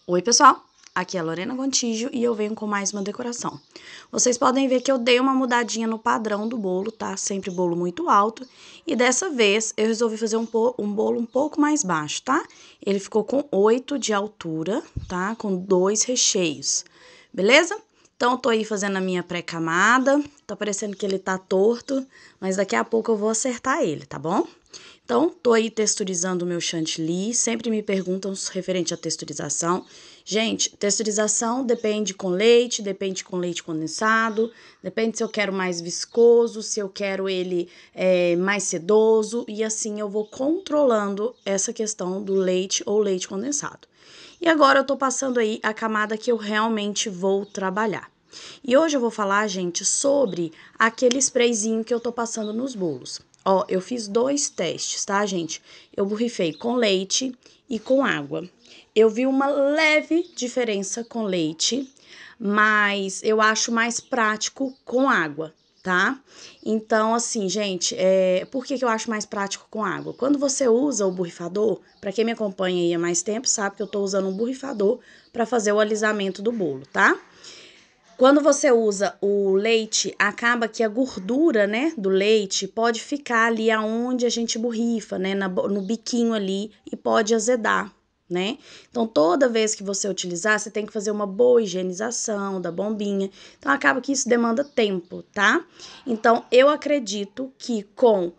Oi, pessoal! Aqui é a Lorena Gontijo e eu venho com mais uma decoração. Vocês podem ver que eu dei uma mudadinha no padrão do bolo, tá? Sempre bolo muito alto. E dessa vez eu resolvi fazer um bolo um pouco mais baixo, tá? Ele ficou com 8 de altura, tá? Com 2 recheios, beleza? Então, eu tô aí fazendo a minha pré-camada. Tá parecendo que ele tá torto, mas daqui a pouco eu vou acertar ele, tá bom? Então, tô aí texturizando o meu chantilly. Sempre me perguntam referente à texturização. Gente, texturização depende com leite condensado, depende se eu quero mais viscoso, se eu quero ele mais sedoso, e assim eu vou controlando essa questão do leite ou leite condensado. E agora eu tô passando aí a camada que eu realmente vou trabalhar. E hoje eu vou falar, gente, sobre aquele sprayzinho que eu tô passando nos bolos. Ó, eu fiz 2 testes, tá, gente? Eu borrifei com leite e com água. Eu vi uma leve diferença com leite, mas eu acho mais prático com água, tá? Então, assim, gente, por que eu acho mais prático com água? Quando você usa o borrifador, pra quem me acompanha aí há mais tempo, sabe que eu tô usando um borrifador pra fazer o alisamento do bolo, tá? Quando você usa o leite, acaba que a gordura, né, do leite pode ficar ali aonde a gente borrifa, né, no biquinho ali, e pode azedar, né? Então, toda vez que você utilizar, você tem que fazer uma boa higienização da bombinha. Então, acaba que isso demanda tempo, tá? Então, eu acredito que com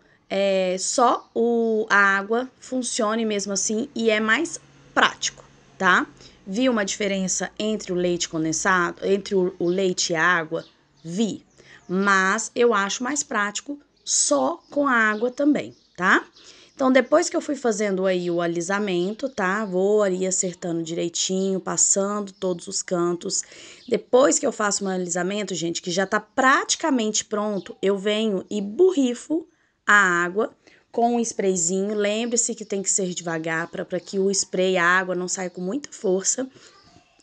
só a água funcione mesmo assim e é mais prático, tá? Vi uma diferença entre o leite condensado, entre o leite e a água? Vi. Mas eu acho mais prático só com a água também, tá? Então, depois que eu fui fazendo aí o alisamento, tá? Vou ali acertando direitinho, passando todos os cantos. Depois que eu faço o alisamento, gente, que já tá praticamente pronto, eu venho e borrifo a água com um sprayzinho. Lembre-se que tem que ser devagar para que o spray, a água, não saia com muita força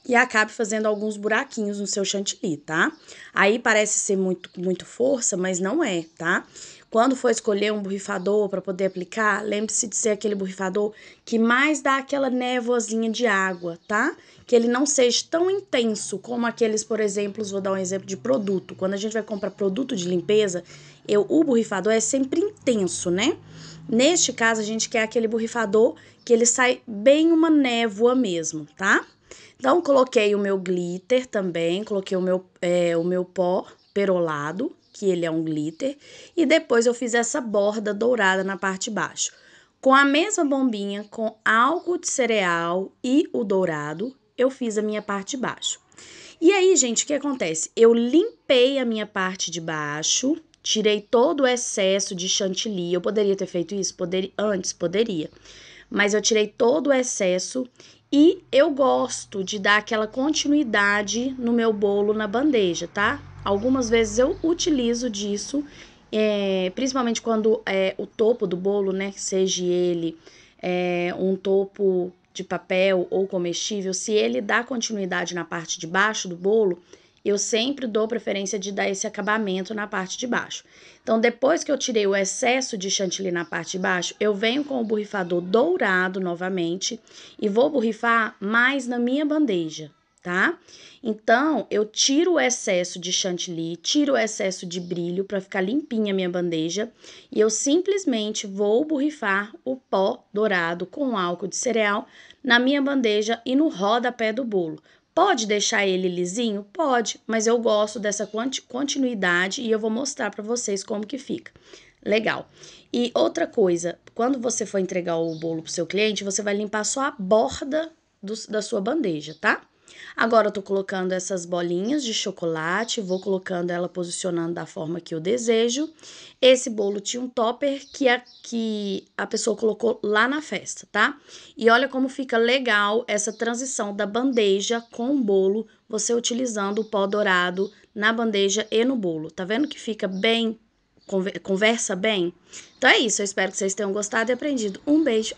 e acabe fazendo alguns buraquinhos no seu chantilly, tá? Aí parece ser muito força, mas não é, tá? Quando for escolher um borrifador para poder aplicar, lembre-se de ser aquele borrifador que mais dá aquela névoazinha de água, tá? Que ele não seja tão intenso como aqueles, por exemplo, vou dar um exemplo de produto. Quando a gente vai comprar produto de limpeza, o borrifador é sempre intenso, né? Neste caso, a gente quer aquele borrifador que ele sai bem uma névoa mesmo, tá? Então, coloquei o meu glitter também, coloquei o meu pó perolado, que ele é um glitter, e depois eu fiz essa borda dourada na parte de baixo. Com a mesma bombinha, com álcool de cereal e o dourado, eu fiz a minha parte de baixo. E aí, gente, o que acontece? Eu limpei a minha parte de baixo, tirei todo o excesso de chantilly. Eu poderia ter feito isso? Antes, poderia. Mas eu tirei todo o excesso e eu gosto de dar aquela continuidade no meu bolo na bandeja, tá? Algumas vezes eu utilizo disso, principalmente quando o topo do bolo, né, seja ele um topo de papel ou comestível, se ele dá continuidade na parte de baixo do bolo, eu sempre dou preferência de dar esse acabamento na parte de baixo. Então, depois que eu tirei o excesso de chantilly na parte de baixo, eu venho com o borrifador dourado novamente e vou borrifar mais na minha bandeja, tá? Então, eu tiro o excesso de chantilly, tiro o excesso de brilho para ficar limpinha a minha bandeja e eu simplesmente vou borrifar o pó dourado com álcool de cereal na minha bandeja e no rodapé do bolo. Pode deixar ele lisinho? Pode, mas eu gosto dessa continuidade e eu vou mostrar para vocês como que fica. Legal. E outra coisa, quando você for entregar o bolo pro seu cliente, você vai limpar só a borda da sua bandeja, tá? Agora, eu tô colocando essas bolinhas de chocolate, vou colocando ela posicionando da forma que eu desejo. Esse bolo tinha um topper que a pessoa colocou lá na festa, tá? E olha como fica legal essa transição da bandeja com o bolo, você utilizando o pó dourado na bandeja e no bolo. Tá vendo que fica bem, conversa bem? Então é isso, eu espero que vocês tenham gostado e aprendido. Um beijo!